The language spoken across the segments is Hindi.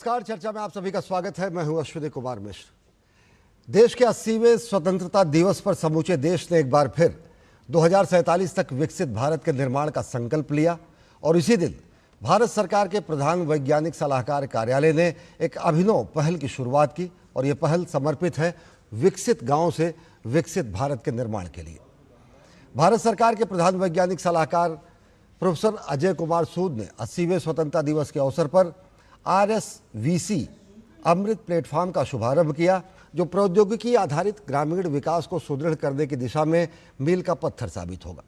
नमस्कार, चर्चा में आप सभी का स्वागत है। मैं हूं अश्विनी कुमार मिश्र। देश के 80वें स्वतंत्रता दिवस पर समूचे देश ने एक बार फिर 2047 तक विकसित भारत के निर्माण का संकल्प लिया और इसी दिन भारत सरकार के प्रधान वैज्ञानिक सलाहकार कार्यालय ने एक अभिनव पहल की शुरुआत की और ये पहल समर्पित है विकसित गांव से विकसित भारत के निर्माण के लिए। भारत सरकार के प्रधान वैज्ञानिक सलाहकार प्रोफेसर अजय कुमार सूद ने 80वें स्वतंत्रता दिवस के अवसर पर RSVC अमृत प्लेटफॉर्म का शुभारंभ किया, जो प्रौद्योगिकी आधारित ग्रामीण विकास को सुदृढ़ करने की दिशा में मील का पत्थर साबित होगा।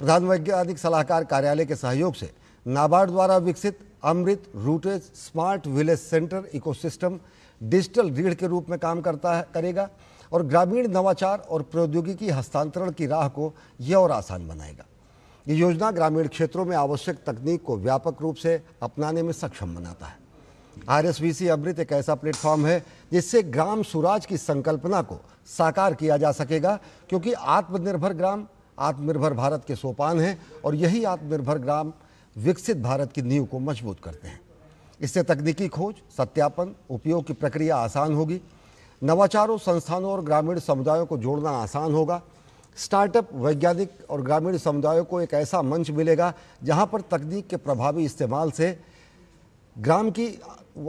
प्रधान वैज्ञानिक सलाहकार कार्यालय के सहयोग से नाबार्ड द्वारा विकसित अमृत रूटेज smart village centre ecosystem digital रीढ़ के रूप में काम करेगा और ग्रामीण नवाचार और प्रौद्योगिकी हस्तांतरण की राह को यह और आसान बनाएगा। ये योजना ग्रामीण क्षेत्रों में आवश्यक तकनीक को व्यापक रूप से अपनाने में सक्षम बनाता है। RSVC अमृत एक ऐसा प्लेटफॉर्म है जिससे ग्राम सुराज की संकल्पना को साकार किया जा सकेगा, क्योंकि आत्मनिर्भर ग्राम आत्मनिर्भर भारत के सोपान हैं और यही आत्मनिर्भर ग्राम विकसित भारत की नींव को मजबूत करते हैं। इससे तकनीकी खोज, सत्यापन, उपयोग की प्रक्रिया आसान होगी, नवाचारों, संस्थानों और ग्रामीण समुदायों को जोड़ना आसान होगा। स्टार्टअप, वैज्ञानिक और ग्रामीण समुदायों को एक ऐसा मंच मिलेगा जहां पर तकनीक के प्रभावी इस्तेमाल से ग्राम की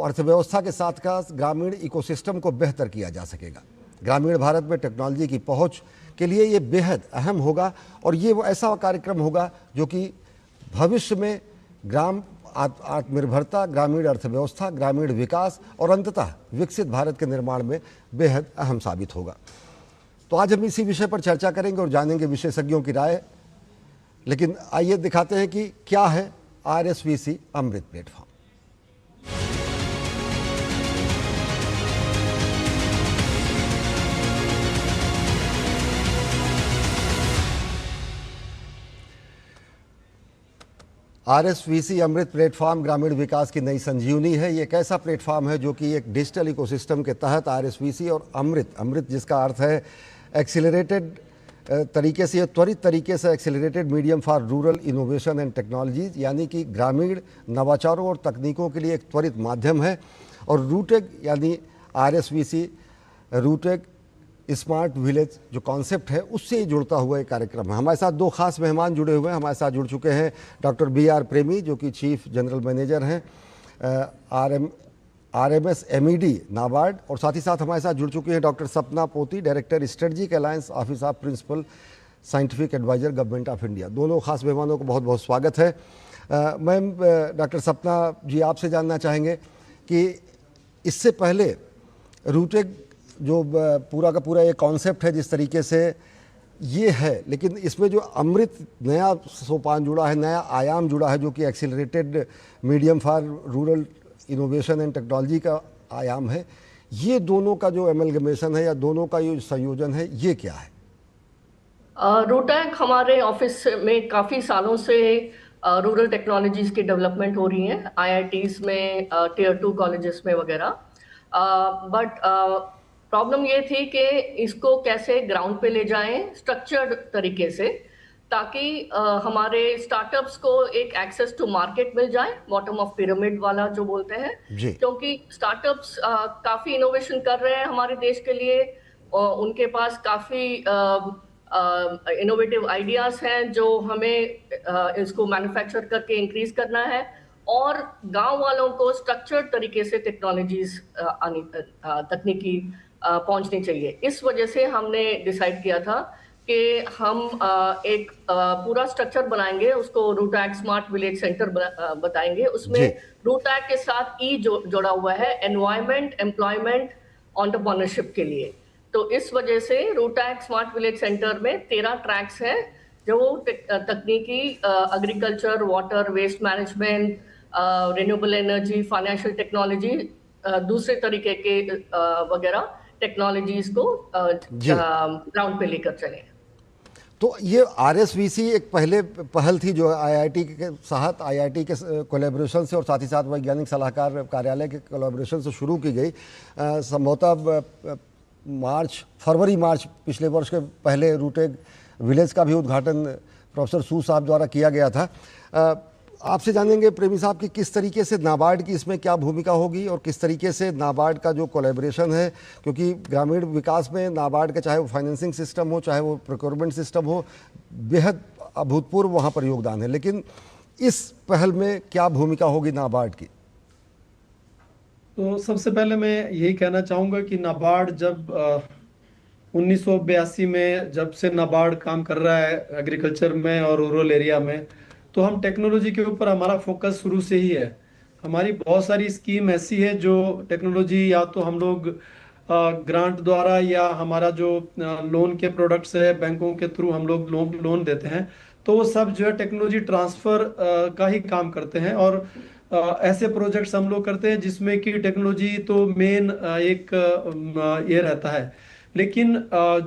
अर्थव्यवस्था के साथ साथ ग्रामीण इकोसिस्टम को बेहतर किया जा सकेगा। ग्रामीण भारत में टेक्नोलॉजी की पहुंच के लिए ये बेहद अहम होगा और ये वो ऐसा कार्यक्रम होगा जो कि भविष्य में ग्राम आत्मनिर्भरता, ग्रामीण अर्थव्यवस्था, ग्रामीण विकास और अंततः विकसित भारत के निर्माण में बेहद अहम साबित होगा। तो आज हम इसी विषय पर चर्चा करेंगे और जानेंगे विशेषज्ञों की राय। लेकिन आइए दिखाते हैं कि क्या है RSVC अमृत प्लेटफॉर्म। RSVC अमृत प्लेटफॉर्म ग्रामीण विकास की नई संजीवनी है। ये एक ऐसा प्लेटफॉर्म है जो कि एक डिजिटल इकोसिस्टम के तहत RSVC और अमृत जिसका अर्थ है एक्सीलरेटेड तरीके से, त्वरित तरीके से accelerated medium for rural innovation and technologies, यानी कि ग्रामीण नवाचारों और तकनीकों के लिए एक त्वरित माध्यम है। और रूटेग यानी RSVC रूटेग स्मार्ट विलेज जो कॉन्सेप्ट है उससे जुड़ता हुआ एक कार्यक्रम है। हमारे साथ दो खास मेहमान जुड़े हुए हैं। हमारे साथ जुड़ चुके हैं डॉक्टर BR प्रेमी जो कि चीफ जनरल मैनेजर हैं RMS MED नाबार्ड, और साथ ही साथ हमारे साथ जुड़ चुके हैं doctor Sapna Poti, director strategic alliance office of principal scientific adviser government of India. दोनों खास मेहमानों को बहुत बहुत स्वागत है। मैम, डॉक्टर सपना जी आपसे जानना चाहेंगे कि इससे पहले रूटेग जो पूरा का पूरा ये कॉन्सेप्ट है जिस तरीके से ये है, लेकिन इसमें जो अमृत नया सोपान जुड़ा है, नया आयाम जुड़ा है जो कि accelerated medium for rural innovation and technology का आयाम है, ये दोनों का जो एमलगमेशन है या दोनों का ये संयोजन है, ये क्या है? रूटैक हमारे ऑफिस में काफ़ी सालों से रूरल टेक्नोलॉजीज़ की डेवलपमेंट हो रही है, IITs में, Tier 2 कॉलेजेस में वगैरह। बट प्रॉब्लम ये थी कि इसको कैसे ग्राउंड पे ले जाएं स्ट्रक्चर्ड तरीके से, ताकि हमारे स्टार्टअप्स को एक एक्सेस टू मार्केट मिल जाए, बॉटम ऑफ पिरामिड वाला जो बोलते हैं, क्योंकि स्टार्टअप्स काफ़ी इनोवेशन कर रहे हैं हमारे देश के लिए। उनके पास काफ़ी इनोवेटिव आइडियाज़ हैं जो हमें इसको मैन्युफैक्चर करके इंक्रीज करना है, और गांव वालों को स्ट्रक्चर्ड तरीके से टेक्नोलॉजीज तकनीकी पहुंचनी चाहिए। इस वजह से हमने डिसाइड किया था कि हम एक पूरा स्ट्रक्चर बनाएंगे, उसको रूटैक स्मार्ट विलेज सेंटर बताएंगे। उसमें रूटैक के साथ जोड़ा हुआ है एनवायरमेंट, एम्प्लॉयमेंट, एंटरप्रेन्योरशिप के लिए। तो इस वजह से रूटैक स्मार्ट विलेज सेंटर में 13 ट्रैक्स हैं जो तकनीकी, agriculture, water, waste management, renewable energy, financial technology, दूसरे तरीके के वगैरह टेक्नोलॉजीज को ग्राउंड पे लेकर चले। तो ये RSVC एक पहल थी जो IIT के साथ, IIT के कोलैबोरेशन से और साथ ही साथ वैज्ञानिक सलाहकार कार्यालय के कोलैबोरेशन से शुरू की गई। संभवतः फरवरी मार्च पिछले वर्ष के पहले रूटेग विलेज का भी उद्घाटन प्रोफेसर सू साहब द्वारा किया गया था। आपसे जानेंगे प्रेमी साहब कि किस तरीके से नाबार्ड की इसमें क्या भूमिका होगी और किस तरीके से नाबार्ड का जो कोलैबोरेशन है, क्योंकि ग्रामीण विकास में नाबार्ड का चाहे वो फाइनेंसिंग सिस्टम हो चाहे वो प्रोक्योरमेंट सिस्टम हो, बेहद अभूतपूर्व वहाँ पर योगदान है। लेकिन इस पहल में क्या भूमिका होगी नाबार्ड की? तो सबसे पहले मैं यही कहना चाहूँगा कि नाबार्ड जब 1982 में जब से नाबार्ड काम कर रहा है एग्रीकल्चर में और रूरल एरिया में, तो हम टेक्नोलॉजी के ऊपर हमारा फोकस शुरू से ही है। हमारी बहुत सारी स्कीम ऐसी है जो टेक्नोलॉजी या तो हम लोग ग्रांट द्वारा या हमारा जो लोन के प्रोडक्ट्स है बैंकों के थ्रू हम लोग लोन देते हैं, तो वो सब जो है टेक्नोलॉजी ट्रांसफर का ही काम करते हैं। और ऐसे प्रोजेक्ट्स हम लोग करते हैं जिसमें कि टेक्नोलॉजी तो मेन एक ये रहता है। लेकिन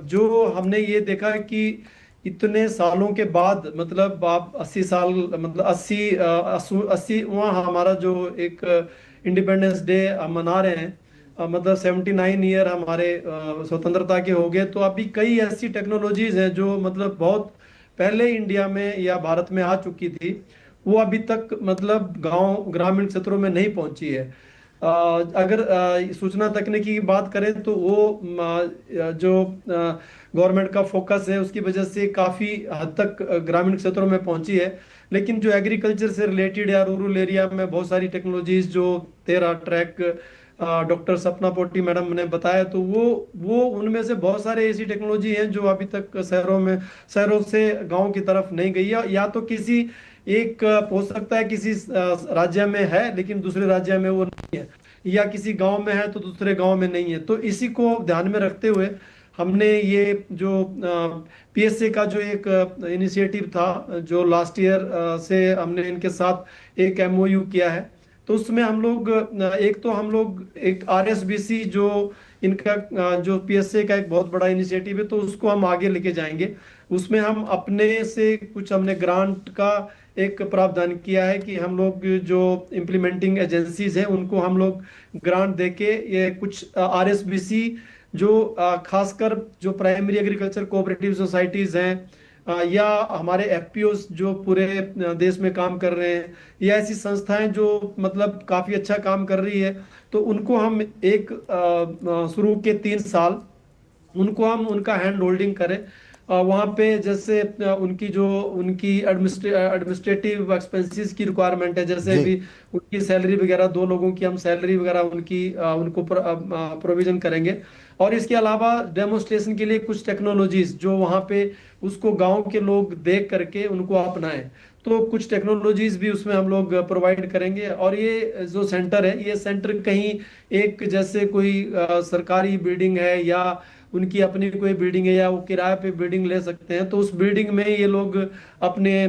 जो हमने ये देखा कि इतने सालों के बाद, मतलब आप 80 साल, मतलब 80वां हमारा जो एक इंडिपेंडेंस डे मना रहे हैं, मतलब 79 ईयर हमारे स्वतंत्रता के हो गए, तो अभी कई ऐसी टेक्नोलॉजीज हैं जो मतलब बहुत पहले इंडिया में या भारत में आ चुकी थी, वो अभी तक मतलब गांव ग्रामीण क्षेत्रों में नहीं पहुंची है। अगर सूचना तकनीकी की बात करें तो वो जो गवर्नमेंट का फोकस है उसकी वजह से काफ़ी हद तक ग्रामीण क्षेत्रों में पहुंची है। लेकिन जो एग्रीकल्चर से रिलेटेड या रूरल एरिया में बहुत सारी टेक्नोलॉजीज जो 13 ट्रैक डॉक्टर सपना पोटी मैडम ने बताया, तो वो उनमें से बहुत सारे ऐसी टेक्नोलॉजी हैं जो अभी तक शहरों से गांव की तरफ नहीं गई है, या तो किसी एक हो सकता है किसी राज्य में है लेकिन दूसरे राज्य में वो नहीं है, या किसी गांव में है तो दूसरे गांव में नहीं है। तो इसी को ध्यान में रखते हुए हमने ये जो पीएसए का जो एक इनिशिएटिव था जो लास्ट ईयर से हमने इनके साथ एक एमओयू किया है, तो उसमें हम लोग हम लोग एक आरएसबीसी जो इनका जो पीएसए का एक बहुत बड़ा इनिशिएटिव है, तो उसको हम आगे लेके जाएंगे। उसमें हम अपने से कुछ हमने ग्रांट का एक प्रावधान किया है कि हम लोग जो इम्प्लीमेंटिंग एजेंसीज हैं उनको हम लोग ग्रांट देके ये कुछ आरएसबीसी जो खासकर जो प्राइमरी एग्रीकल्चर कोऑपरेटिव सोसाइटीज हैं या हमारे एफपीओस जो पूरे देश में काम कर रहे हैं, या ऐसी संस्थाएं जो मतलब काफी अच्छा काम कर रही है, तो उनको हम एक शुरू के 3 साल उनको हम उनका हैंड होल्डिंग करें। वहाँ पे जैसे उनकी एडमिनिस्ट्रेटिव एक्सपेंसेस की रिक्वायरमेंट है, जैसे जी। भी उनकी सैलरी वगैरह 2 लोगों की हम सैलरी वगैरह उनको प्रोविजन करेंगे। और इसके अलावा डेमोन्स्ट्रेशन के लिए कुछ टेक्नोलॉजीज जो वहाँ पे उसको गांव के लोग देख करके उनको अपनाएं, तो कुछ टेक्नोलॉजीज भी उसमें हम लोग प्रोवाइड करेंगे। और ये जो सेंटर है, ये सेंटर कहीं एक जैसे कोई सरकारी बिल्डिंग है या उनकी अपनी कोई बिल्डिंग है या वो किराए पे बिल्डिंग ले सकते हैं, तो उस बिल्डिंग में ये लोग अपने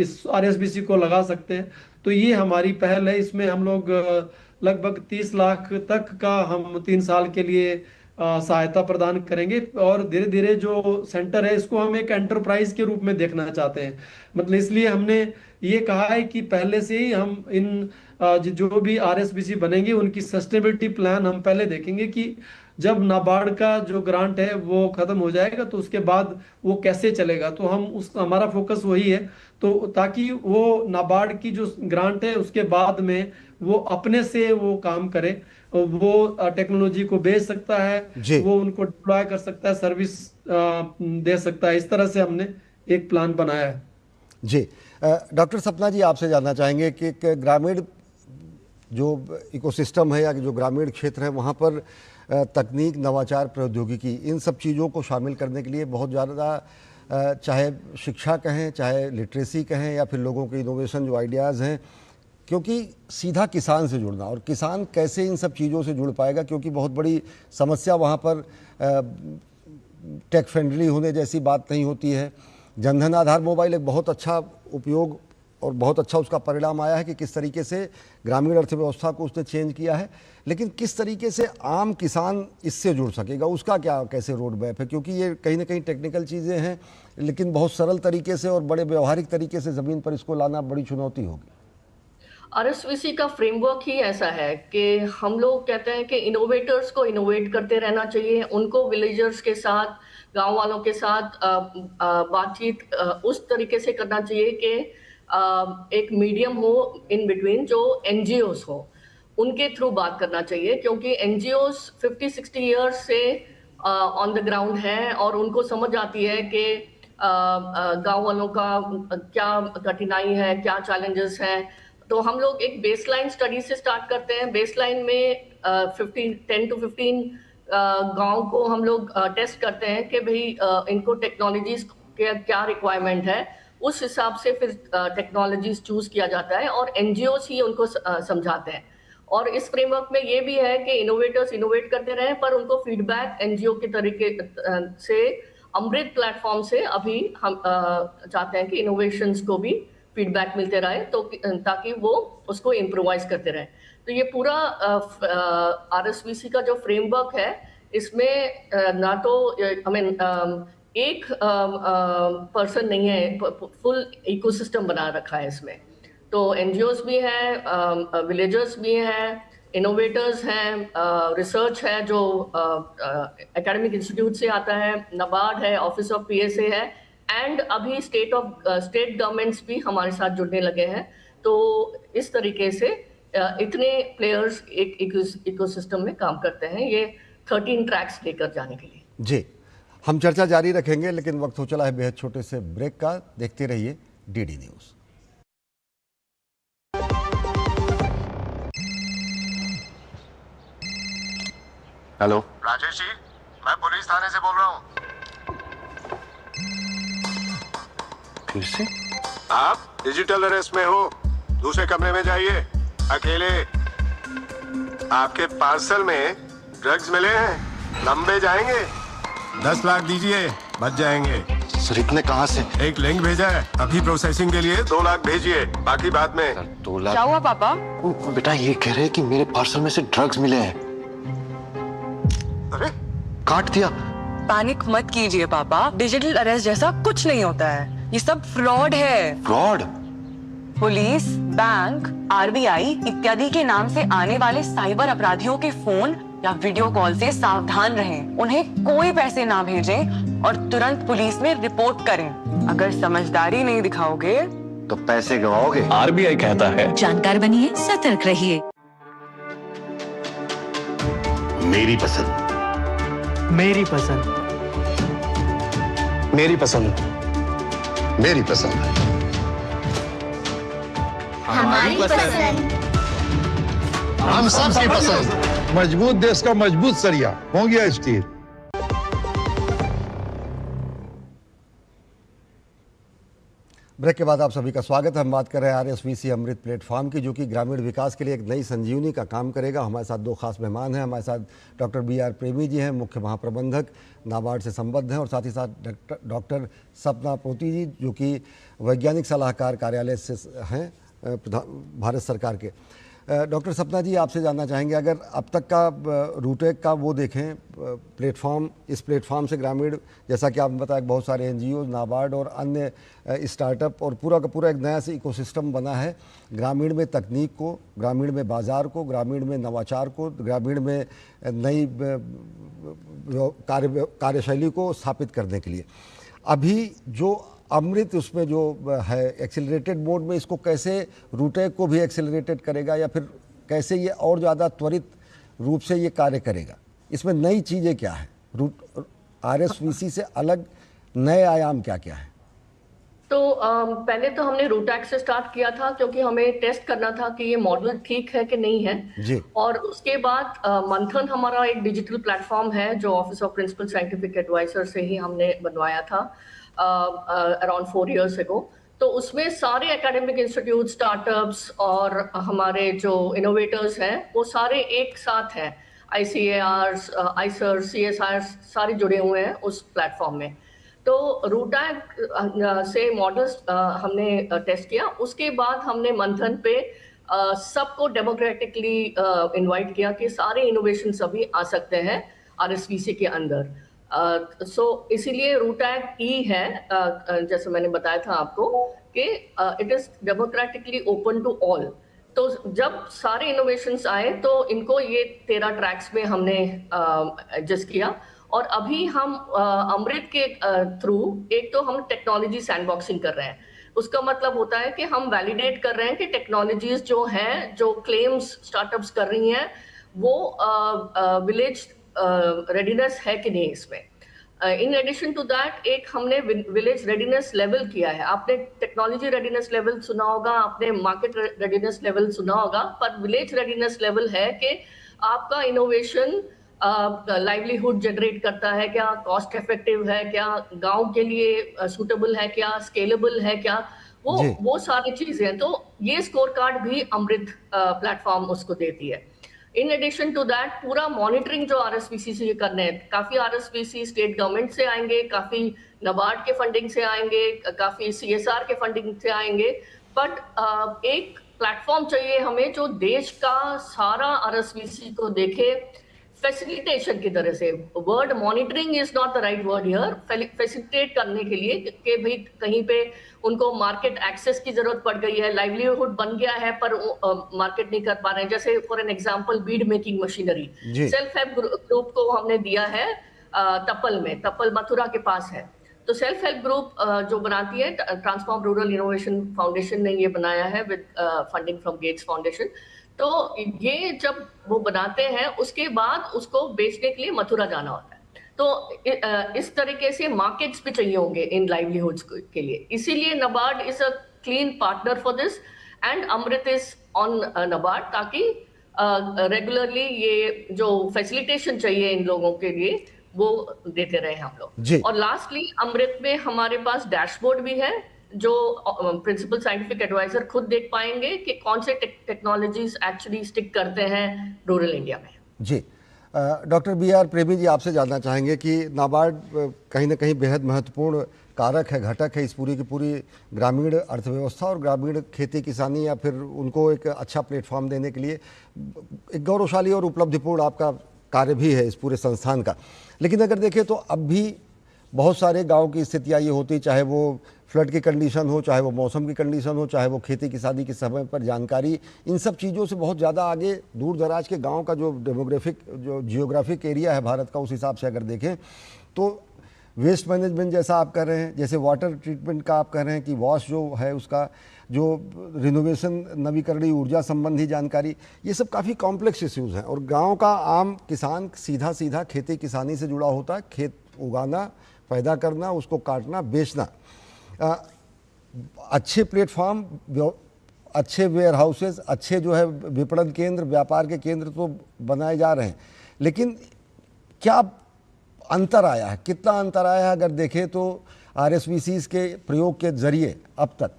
इस आरएसबीसी को लगा सकते हैं। तो ये हमारी पहल है। इसमें हम लोग लगभग 30 लाख तक का हम 3 साल के लिए सहायता प्रदान करेंगे। और धीरे धीरे जो सेंटर है इसको हम एक एंटरप्राइज के रूप में देखना चाहते हैं। मतलब इसलिए हमने ये कहा है कि पहले से ही हम इन जो भी आरएसबीसी बनेंगे उनकी सस्टेनेबिलिटी प्लान हम पहले देखेंगे कि जब नाबार्ड का जो ग्रांट है वो खत्म हो जाएगा तो उसके बाद वो कैसे चलेगा, तो हम हमारा फोकस वही है। तो ताकि वो नाबार्ड की जो ग्रांट है उसके बाद में वो अपने से वो काम करे, वो टेक्नोलॉजी को बेच सकता है, जी वो उनको डिप्लॉय कर सकता है, सर्विस दे सकता है। इस तरह से हमने एक प्लान बनाया है। जी। डॉक्टर सपना जी, आपसे जानना चाहेंगे कि ग्रामीण जो इकोसिस्टम है या जो ग्रामीण क्षेत्र है वहाँ पर तकनीक, नवाचार, प्रौद्योगिकी, इन सब चीज़ों को शामिल करने के लिए बहुत ज़्यादा चाहे शिक्षा कहें, चाहे लिटरेसी कहें, या फिर लोगों के इनोवेशन जो आइडियाज़ हैं, क्योंकि सीधा किसान से जुड़ना, और किसान कैसे इन सब चीज़ों से जुड़ पाएगा, क्योंकि बहुत बड़ी समस्या वहाँ पर टेक फ्रेंडली होने जैसी बात नहीं होती है। जनधन आधार मोबाइल एक बहुत अच्छा उपयोग और बहुत अच्छा उसका परिणाम आया है कि किस तरीके से ग्रामीण अर्थव्यवस्था को उसने चेंज किया है, लेकिन किस तरीके से आम किसान इससे जुड़ सकेगा, उसका क्या कैसे रोड मैप है, क्योंकि ये कहीं ना कहीं टेक्निकल चीज़ें हैं, लेकिन बहुत सरल तरीके से और बड़े व्यवहारिक तरीके से ज़मीन पर इसको लाना बड़ी चुनौती होगी। आरएसवीसी का फ्रेमवर्क ही ऐसा है कि हम लोग कहते हैं कि इनोवेटर्स को इनोवेट करते रहना चाहिए, उनको विलेजर्स के साथ, गांव वालों के साथ बातचीत उस तरीके से करना चाहिए कि एक मीडियम हो इन बिटवीन, जो एनजीओस हो, उनके थ्रू बात करना चाहिए, क्योंकि एनजीओस 50-60 ईयर्स से ऑन द ग्राउंड है और उनको समझ आती है कि गांव वालों का क्या कठिनाई है, क्या चैलेंजेस हैं। तो हम लोग एक बेसलाइन स्टडी से स्टार्ट करते हैं। बेसलाइन में 10 to 15 गांव को हम लोग टेस्ट करते हैं कि भाई इनको टेक्नोलॉजीज के क्या रिक्वायरमेंट है, उस हिसाब से फिर टेक्नोलॉजीज चूज किया जाता है और एनजीओस ही उनको समझाते हैं। और इस फ्रेमवर्क में ये भी है कि इनोवेटर्स इनोवेट करते रहे, पर उनको फीडबैक एनजीओ के तरीके से, अमृत प्लेटफॉर्म से अभी हम चाहते हैं कि इनोवेशंस को भी फीडबैक मिलते रहे, तो ताकि वो उसको इम्प्रोवाइज करते रहे। तो ये पूरा आरएसवीसी का जो फ्रेमवर्क है, इसमें ना तो एक पर्सन नहीं है, फुल इकोसिस्टम बना रखा है इसमें। तो एनजीओस भी हैं, विलेजर्स भी हैं, इनोवेटर्स हैं, रिसर्च है जो एकेडमिक इंस्टीट्यूट से आता है, नाबार्ड है, ऑफिस ऑफ पीएसए है, एंड अभी स्टेट गवर्नमेंट्स भी हमारे साथ जुड़ने लगे हैं। तो इस तरीके से इतने प्लेयर्स एक इकोसिस्टम में काम करते हैं, ये 13 ट्रैक्स लेकर जाने के लिए। जी, हम चर्चा जारी रखेंगे, लेकिन वक्त हो चला है बेहद छोटे से ब्रेक का। देखते रहिए DD news. Hello Rajesh ji, मैं पुलिस थाने से बोल रहा हूँ। फिर से? आप डिजिटल अरेस्ट में हो, दूसरे कमरे में जाइए, अकेले। आपके पार्सल में ड्रग्स मिले हैं, लंबे जाएंगे। 10 लाख दीजिए, बच जाएंगे। सर इतने कहाँ से? एक लिंक भेजा है, अभी प्रोसेसिंग के लिए 2 लाख भेजिए, बाकी बाद में। सर 2 लाख? क्या हुआ पापा? बेटा ये कह रहे हैं कि मेरे पार्सल में से ड्रग्स मिले हैं। अरे काट दिया। पैनिक मत कीजिए पापा, डिजिटल अरेस्ट जैसा कुछ नहीं होता है, ये सब फ्रॉड है। फ्रॉड? पुलिस, बैंक, आरबीआई इत्यादि के नाम से आने वाले साइबर अपराधियों के फोन या वीडियो कॉल से सावधान रहें। उन्हें कोई पैसे ना भेजें और तुरंत पुलिस में रिपोर्ट करें। अगर समझदारी नहीं दिखाओगे तो पैसे गवाओगे। आरबीआई कहता है जानकार बनिए, सतर्क रहिए। मेरी पसंद, मेरी पसंद, मेरी पसंद, मेरी पसंद, हमारी पसंद। हम सबकी पसंद। मजबूत देश का मजबूत सरिया हो गया स्टील। ब्रेक के बाद आप सभी का स्वागत है। हम बात कर रहे हैं आरएसवीसी अमृत प्लेटफॉर्म की, जो कि ग्रामीण विकास के लिए एक नई संजीवनी का काम करेगा। हमारे साथ 2 खास मेहमान हैं। हमारे साथ डॉक्टर BR प्रेमी जी हैं, मुख्य महाप्रबंधक नाबार्ड से संबद्ध हैं, और साथ ही साथ डॉक्टर सपना पोती जी, जो कि वैज्ञानिक सलाहकार कार्यालय से हैं, भारत सरकार के। डॉक्टर सपना जी, आपसे जानना चाहेंगे, अगर अब तक का रूटेक का वो देखें प्लेटफॉर्म, इस प्लेटफॉर्म से ग्रामीण, जैसा कि आपने बताया, बहुत सारे एनजीओ, नाबार्ड और अन्य स्टार्टअप, और पूरा का पूरा एक नया से इकोसिस्टम बना है ग्रामीण में तकनीक को, ग्रामीण में बाज़ार को, ग्रामीण में नवाचार को, ग्रामीण में नई कार्यशैली को स्थापित करने के लिए। अभी जो अमृत उसमें जो है एक्सेलरेटेड मोड में, इसको कैसे रूटेक को भी एक्सेलरेटेड करेगा, या फिर कैसे ये और ज़्यादा त्वरित रूप से ये कार्य करेगा? इसमें नई चीज़ें क्या है? आरएसवीसी से अलग नए आयाम क्या क्या है? तो पहले तो हमने रूटैक से स्टार्ट किया था, क्योंकि हमें टेस्ट करना था कि ये मॉडल ठीक है कि नहीं है जी। और उसके बाद मंथन हमारा एक डिजिटल प्लेटफॉर्म है, जो office of principal scientific adviser से ही हमने बनवाया था अराउंड 4 years ago। तो उसमें सारे एकेडमिक इंस्टीट्यूट, स्टार्टअप्स और हमारे जो इनोवेटर्स हैं, वो सारे एक साथ हैं। ICARs, ICERs, CSIRs सारे जुड़े हुए हैं उस प्लेटफॉर्म में। तो रूटैक से मॉडल्स हमने टेस्ट किया। उसके बाद हमने मंथन पे सबको डेमोक्रेटिकली इनवाइट किया कि सारे इनोवेशन सभी आ सकते हैं RSVC के अंदर। इसीलिए रूटैक है, जैसे मैंने बताया था आपको, कि it is democratically open to all. तो जब सारे इनोवेशंस आए तो इनको ये 13 ट्रैक्स में हमने एडजस्ट किया। और अभी हम अमृत के थ्रू एक तो हम टेक्नोलॉजी सैंडबॉक्सिंग कर रहे हैं। उसका मतलब होता है कि हम वैलिडेट कर रहे हैं कि टेक्नोलॉजीज जो हैं, जो क्लेम्स स्टार्टअप्स कर रही हैं, वो विलेज रेडीनेस है कि नहीं इसमें। इन एडिशन टू दैट एक हमने विलेज रेडीनेस लेवल किया है। आपने टेक्नोलॉजी रेडीनेस लेवल सुना होगा, आपने मार्केट रेडीनेस लेवल सुना होगा, पर विलेज रेडीनेस लेवल है कि आपका इनोवेशन लाइवलीहुड जनरेट करता है क्या, कॉस्ट इफेक्टिव है क्या, गांव के लिए सूटेबल है क्या, स्केलेबल है क्या, वो सारी चीजें हैं। तो ये स्कोर कार्ड भी अमृत प्लेटफॉर्म उसको देती है। इन एडिशन टू दैट पूरा मॉनिटरिंग जो आरएसवीसी से करने हैं, काफी आरएसवीसी स्टेट गवर्नमेंट से आएंगे, काफी नाबार्ड के फंडिंग से आएंगे, काफी सीएसआर के फंडिंग से आएंगे, बट एक प्लेटफॉर्म चाहिए हमें जो देश का सारा आरएसवीसी को देखे फैसिलिटेशन की तरह से। Word monitoring is not the right word here, facilitate करने के लिए कि भाई कहीं पे उनको मार्केट एक्सेस की जरूरत पड़ गई है, लाइवलीहुड बन गया है पर मार्केट नहीं कर पा रहे हैं। जैसे for an example bead making machinery self help group को हमने दिया है तपल में, तपल मथुरा के पास है। तो सेल्फ हेल्प ग्रुप जो बनाती है, ट्रांसफॉर्म रूरल इनोवेशन फाउंडेशन ने ये बनाया है with funding from Gates Foundation. तो ये जब वो बनाते हैं उसके बाद उसको बेचने के लिए मथुरा जाना होता है। तो इस तरीके से मार्केट्स भी चाहिए होंगे इन लाइवलीहुड्स के लिए, इसीलिए NABARD is a clean partner for this and Amrit is on NABARD, ताकि रेगुलरली ये जो फैसिलिटेशन चाहिए इन लोगों के लिए वो देते रहे हम लोग। और लास्टली अमृत में हमारे पास डैशबोर्ड भी है जो प्रिंसिपल साइंटिफिक एडवाइजर खुद देख पाएंगे कि कौन से टेक्नोलॉजीज एक्चुअली स्टिक करते हैं रूरल इंडिया में। जी, डॉक्टर बी आर प्रेमी जी, आपसे जानना चाहेंगे कि नाबार्ड कहीं ना कहीं बेहद महत्वपूर्ण कारक है, घटक है इस पूरी की पूरी ग्रामीण अर्थव्यवस्था और ग्रामीण खेती किसानी या फिर उनको एक अच्छा प्लेटफॉर्म देने के लिए एक गौरवशाली और उपलब्धिपूर्ण आपका कार्य भी है इस पूरे संस्थान का। लेकिन अगर देखें तो अब भी बहुत सारे गांव की स्थितियाँ ये होती, चाहे वो फ्लड की कंडीशन हो, चाहे वो मौसम की कंडीशन हो, चाहे वो खेती किसानी के समय पर जानकारी, इन सब चीज़ों से बहुत ज़्यादा आगे दूर दराज के गांव का जो डेमोग्राफिक जो जियोग्राफिक एरिया है भारत का, उस हिसाब से अगर देखें तो वेस्ट मैनेजमेंट जैसा आप कर रहे हैं, जैसे वाटर ट्रीटमेंट का आप कह रहे हैं कि वॉश जो है उसका जो रिनोवेशन, नवीकरणीय ऊर्जा संबंधी जानकारी, ये सब काफ़ी कॉम्प्लेक्स इश्यूज़ हैं। और गांव का आम किसान सीधा सीधा खेती किसानी से जुड़ा होता है, खेत उगाना, पैदा करना, उसको काटना, बेचना। अच्छे प्लेटफॉर्म, अच्छे वेयर हाउसेज, अच्छे जो है विपणन केंद्र, व्यापार के केंद्र तो बनाए जा रहे हैं, लेकिन क्या अंतर आया है, कितना अंतर आया है अगर देखें तो आरएसवीसीज के प्रयोग के जरिए अब तक?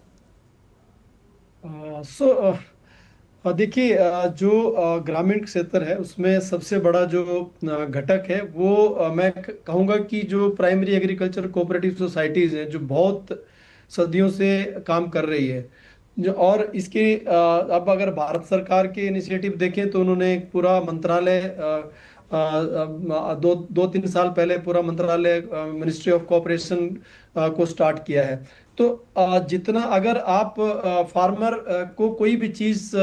देखिए, जो ग्रामीण क्षेत्र है उसमें सबसे बड़ा जो घटक है वो मैं कहूँगा कि जो प्राइमरी एग्रीकल्चर कोऑपरेटिव सोसाइटीज़ हैं जो बहुत सदियों से काम कर रही है, जो और इसके अब अगर भारत सरकार के इनिशिएटिव देखें तो उन्होंने एक पूरा मंत्रालय 2-3 साल पहले पूरा मंत्रालय मिनिस्ट्री ऑफ कोऑपरेशन को स्टार्ट किया है। तो जितना अगर आप फार्मर को कोई भी चीज़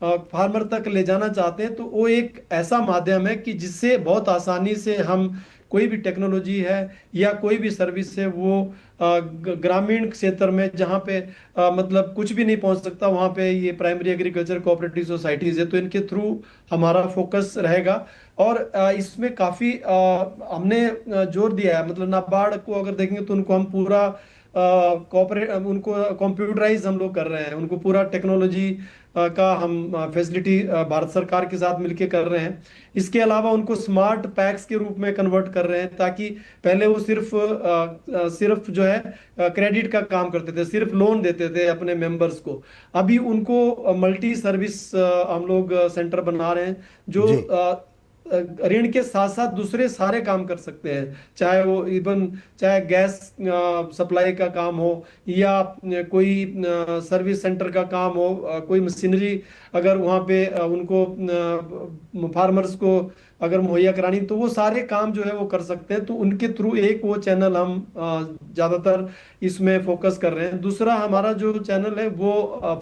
फार्मर तक ले जाना चाहते हैं तो वो एक ऐसा माध्यम है कि जिससे बहुत आसानी से हम कोई भी टेक्नोलॉजी है या कोई भी सर्विस है वो ग्रामीण क्षेत्र में जहाँ पे मतलब कुछ भी नहीं पहुँच सकता, वहाँ पे ये प्राइमरी एग्रीकल्चर कोऑपरेटिव सोसाइटीज़ है, तो इनके थ्रू हमारा फोकस रहेगा। और इसमें काफ़ी हमने जोर दिया है, मतलब नाबार्ड को अगर देखेंगे तो उनको हम पूरा उनको कंप्यूटराइज हम लोग कर रहे हैं, उनको पूरा टेक्नोलॉजी का हम फैसिलिटी भारत सरकार के साथ मिलके कर रहे हैं। इसके अलावा उनको स्मार्ट पैक्स के रूप में कन्वर्ट कर रहे हैं, ताकि पहले वो सिर्फ जो है क्रेडिट का काम करते थे, सिर्फ लोन देते थे अपने मेंबर्स को। अभी उनको मल्टी सर्विस हम लोग सेंटर बना रहे हैं जो ऋण के साथ साथ दूसरे सारे काम कर सकते हैं, चाहे वो चाहे गैस सप्लाई का काम हो या कोई सर्विस सेंटर का काम हो, कोई मशीनरी अगर वहाँ पे उनको फार्मर्स को अगर मुहैया करानी, तो वो सारे काम जो है वो कर सकते हैं। तो उनके थ्रू एक वो चैनल हम ज़्यादातर इसमें फोकस कर रहे हैं। दूसरा हमारा जो चैनल है वो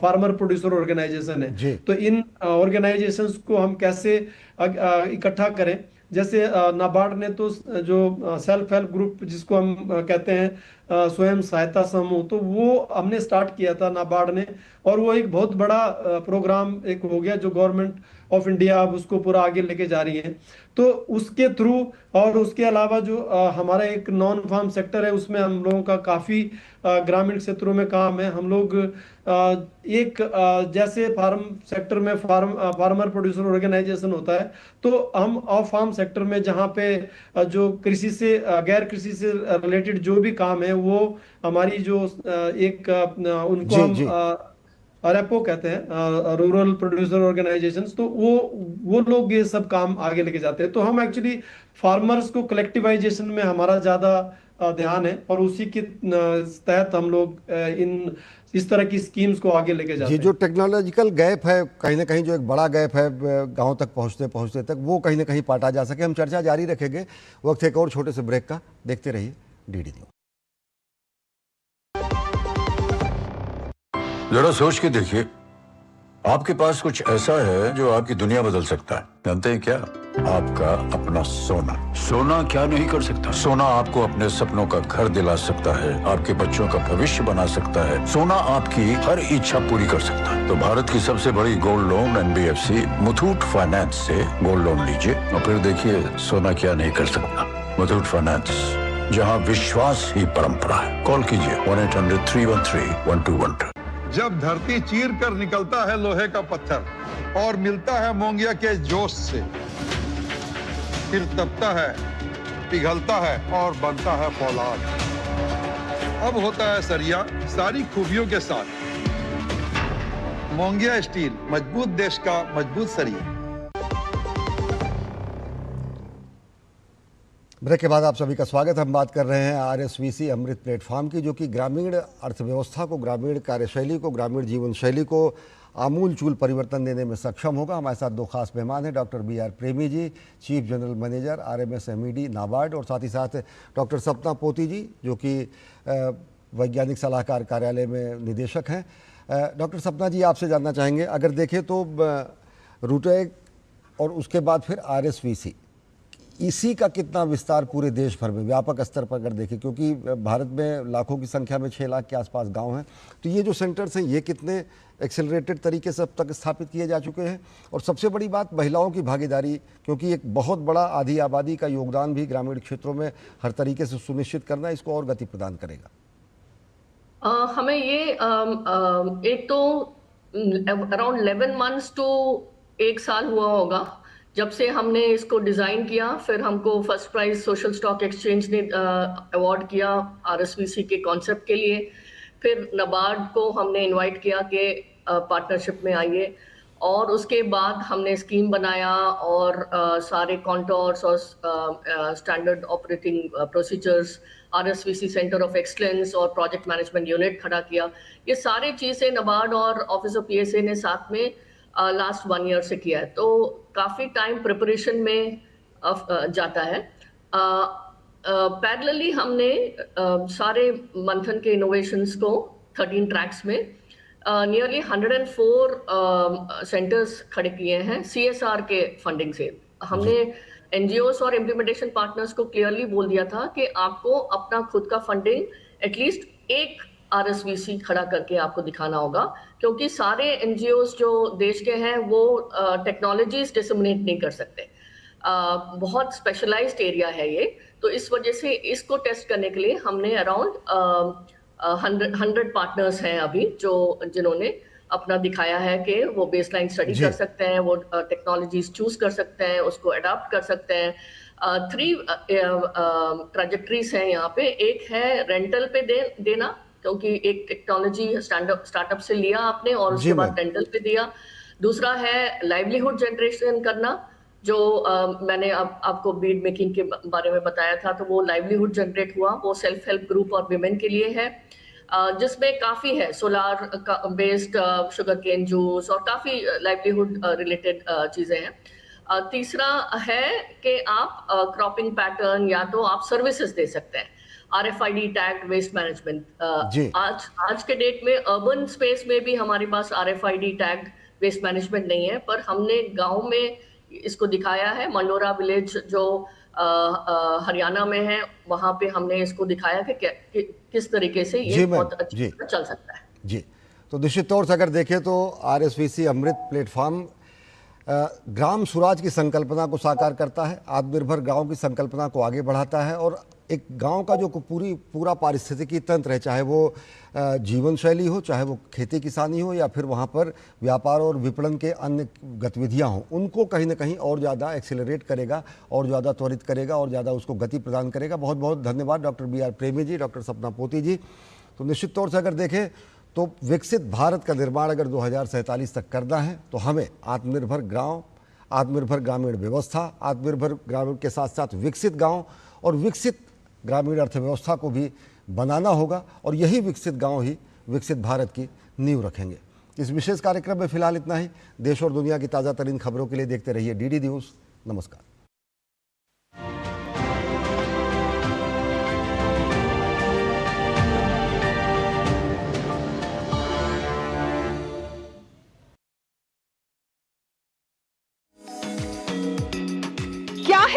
फार्मर प्रोड्यूसर ऑर्गेनाइजेशन है। तो इन ऑर्गेनाइजेशंस को हम कैसे इकट्ठा करें, जैसे नाबार्ड ने तो जो सेल्फ हेल्प ग्रुप जिसको हम कहते हैं स्वयं सहायता समूह, तो वो हमने स्टार्ट किया था नाबार्ड ने, और वो एक बहुत बड़ा प्रोग्राम एक हो गया जो गवर्नमेंट ऑफ इंडिया अब उसको पूरा आगे लेके जा रही है। तो उसके थ्रू, और उसके अलावा जो हमारा एक नॉन फार्म सेक्टर है उसमें हम लोगों का काफ़ी ग्रामीण क्षेत्रों में काम है। हम लोग जैसे फार्म सेक्टर में फार्मर प्रोड्यूसर ऑर्गेनाइजेशन होता है, तो हम ऑफ फार्म सेक्टर में जहाँ पे जो कृषि से गैर कृषि से रिलेटेड जो भी काम है वो हमारी जो उनको हम रेपो कहते हैं, रूरल प्रोड्यूसर ऑर्गेनाइजेशंस, तो वो लोग ये सब काम आगे लेके जाते हैं। तो हम एक्चुअली फार्मर्स को कलेक्टिवाइजेशन में हमारा ज़्यादा ध्यान है, और उसी के तहत हम लोग इस तरह की स्कीम्स को आगे लेके जाते हैं। जो टेक्नोलॉजिकल गैप है, कहीं ना कहीं जो एक बड़ा गैप है गांव तक पहुंचते तक, वो कहीं ना कहीं पाटा जा सके। हम चर्चा जारी रखेंगे वक्त एक और छोटे से ब्रेक का। देखते रहिए डीडी न्यूज़। जरा सोच के देखिए, आपके पास कुछ ऐसा है जो आपकी दुनिया बदल सकता है। जानते हैं क्या? आपका अपना सोना। सोना क्या नहीं कर सकता? सोना आपको अपने सपनों का घर दिला सकता है, आपके बच्चों का भविष्य बना सकता है। सोना आपकी हर इच्छा पूरी कर सकता है। तो भारत की सबसे बड़ी gold loan NBFC Muthoot finance से गोल्ड लोन लीजिए और फिर देखिए सोना क्या नहीं कर सकता। मुथूट फाइनेंस, जहाँ विश्वास ही परंपरा है। कॉल कीजिए 1-800-313-1212। जब धरती चीर कर निकलता है लोहे का पत्थर और मिलता है मोंगिया के जोश से, फिर तपता है, पिघलता है और बनता है फौलाद। अब होता है सरिया सारी खूबियों के साथ। मोंगिया स्टील, मजबूत देश का मजबूत सरिया। ब्रेक के बाद आप सभी का स्वागत। हम बात कर रहे हैं RSVC अमृत प्लेटफॉर्म की, जो कि ग्रामीण अर्थव्यवस्था को, ग्रामीण कार्यशैली को, ग्रामीण जीवन शैली को आमूल चूल परिवर्तन देने में सक्षम होगा। हमारे साथ दो खास मेहमान हैं, doctor BR Premi ji, chief general manager RMS MED NABARD, और साथ ही साथ डॉक्टर सपना पोती जी, जो कि वैज्ञानिक सलाहकार कार्यालय में निदेशक हैं। डॉक्टर सपना जी, आपसे जानना चाहेंगे, अगर देखें तो रूटेक और उसके बाद फिर RSVC, इसी का कितना विस्तार पूरे देश भर में व्यापक स्तर पर अगर देखें, क्योंकि भारत में लाखों की संख्या में 6 लाख के आसपास गांव हैं, तो ये जो सेंटर्स हैं ये कितने एक्सेलरेटेड तरीके से अब तक स्थापित किए जा चुके हैं? और सबसे बड़ी बात महिलाओं की भागीदारी, क्योंकि एक बहुत बड़ा आधी आबादी का योगदान भी ग्रामीण क्षेत्रों में हर तरीके से सुनिश्चित करना इसको और गति प्रदान करेगा। हमें ये एक तो अराउंड 11 मंथ्स टू 1 साल हुआ होगा जब से हमने इसको डिजाइन किया। फिर हमको first prize social stock exchange ने अवार्ड किया RSVC के कॉन्सेप्ट के लिए। फिर नाबार्ड को हमने इनवाइट किया कि पार्टनरशिप में आइए, और उसके बाद हमने स्कीम बनाया और सारे कॉन्टोर्स और standard operating procedures, RSVC centre of excellence और प्रोजेक्ट मैनेजमेंट यूनिट खड़ा किया। ये सारी चीज़ें नाबार्ड और ऑफिस ऑफ PSA ने साथ में लास्ट 1 ईयर से किया है, तो काफ़ी टाइम प्रिपरेशन में जाता है। पैरेलली हमने सारे मंथन के इनोवेशंस को 13 ट्रैक्स में नियरली 104 सेंटर्स खड़े किए हैं CSR के फंडिंग से। हमने NGOs और इम्प्लीमेंटेशन पार्टनर्स को क्लियरली बोल दिया था कि आपको अपना खुद का फंडिंग एटलीस्ट एक RSVC खड़ा करके आपको दिखाना होगा, क्योंकि सारे NGOs जो देश के हैं वो टेक्नोलॉजीज डिसमिनेट नहीं कर सकते। बहुत स्पेशलाइज्ड एरिया है ये, तो इस वजह से इसको टेस्ट करने के लिए हमने अराउंड 100 पार्टनर्स हैं अभी जिन्होंने अपना दिखाया है कि वो बेसलाइन स्टडी कर सकते हैं, वो टेक्नोलॉजीज चूज कर सकते हैं, उसको अडॉप्ट कर सकते हैं। 3 ट्रैजेक्टरीज हैं यहाँ पे। एक है रेंटल पे देना, क्योंकि एक टेक्नोलॉजी स्टार्टअप से लिया आपने और उसके बाद रेंटल पे दिया। दूसरा है लाइवलीहुड जनरेशन करना, जो मैंने आपको बीड मेकिंग के बारे में बताया था, तो वो लाइवलीहुड जनरेट हुआ, वो सेल्फ हेल्प ग्रुप और विमेन के लिए है, जिसमें काफ़ी है solar based sugar cane juice और काफ़ी लाइवलीहुड रिलेटेड चीज़ें हैं। तीसरा है कि आप क्रॉपिंग पैटर्न या तो आप सर्विसेज दे सकते हैं, RFID टैग वेस्ट मैनेजमेंट। आज के डेट में अर्बन स्पेस में भी हमारे पास RFID टैग वेस्ट मैनेजमेंट नहीं है, पर हमने गांव में इसको दिखाया है। मंडोरा विलेज जो हरियाणा में है, वहां पे हमने इसको दिखाया कि किस तरीके से ये बहुत अच्छी तरह चल सकता है। जी, तो निश्चित तौर से अगर देखें तो RSVC अमृत प्लेटफॉर्म ग्राम स्वराज की संकल्पना को साकार करता है, आत्मनिर्भर गांव की संकल्पना को आगे बढ़ाता है और एक गांव का जो पूरा पारिस्थितिकी तंत्र है, चाहे वो जीवन शैली हो, चाहे वो खेती किसानी हो या फिर वहाँ पर व्यापार और विपणन के अन्य गतिविधियाँ हों, उनको कहीं ना कहीं और ज़्यादा एक्सेलरेट करेगा और ज़्यादा त्वरित करेगा और ज़्यादा उसको गति प्रदान करेगा। बहुत बहुत धन्यवाद डॉक्टर BR प्रेमी जी, डॉक्टर सपना पोती जी। तो निश्चित तौर से अगर देखें तो विकसित भारत का निर्माण अगर 2047 तक करना है तो हमें आत्मनिर्भर गाँव, आत्मनिर्भर ग्रामीण व्यवस्था, आत्मनिर्भर ग्रामीण के साथ साथ विकसित गाँव और विकसित ग्रामीण अर्थव्यवस्था को भी बनाना होगा और यही विकसित गांव ही विकसित भारत की नींव रखेंगे। इस विशेष कार्यक्रम में फिलहाल इतना ही। देश और दुनिया की ताज़ा तरीन खबरों के लिए देखते रहिए DD न्यूज़। नमस्कार।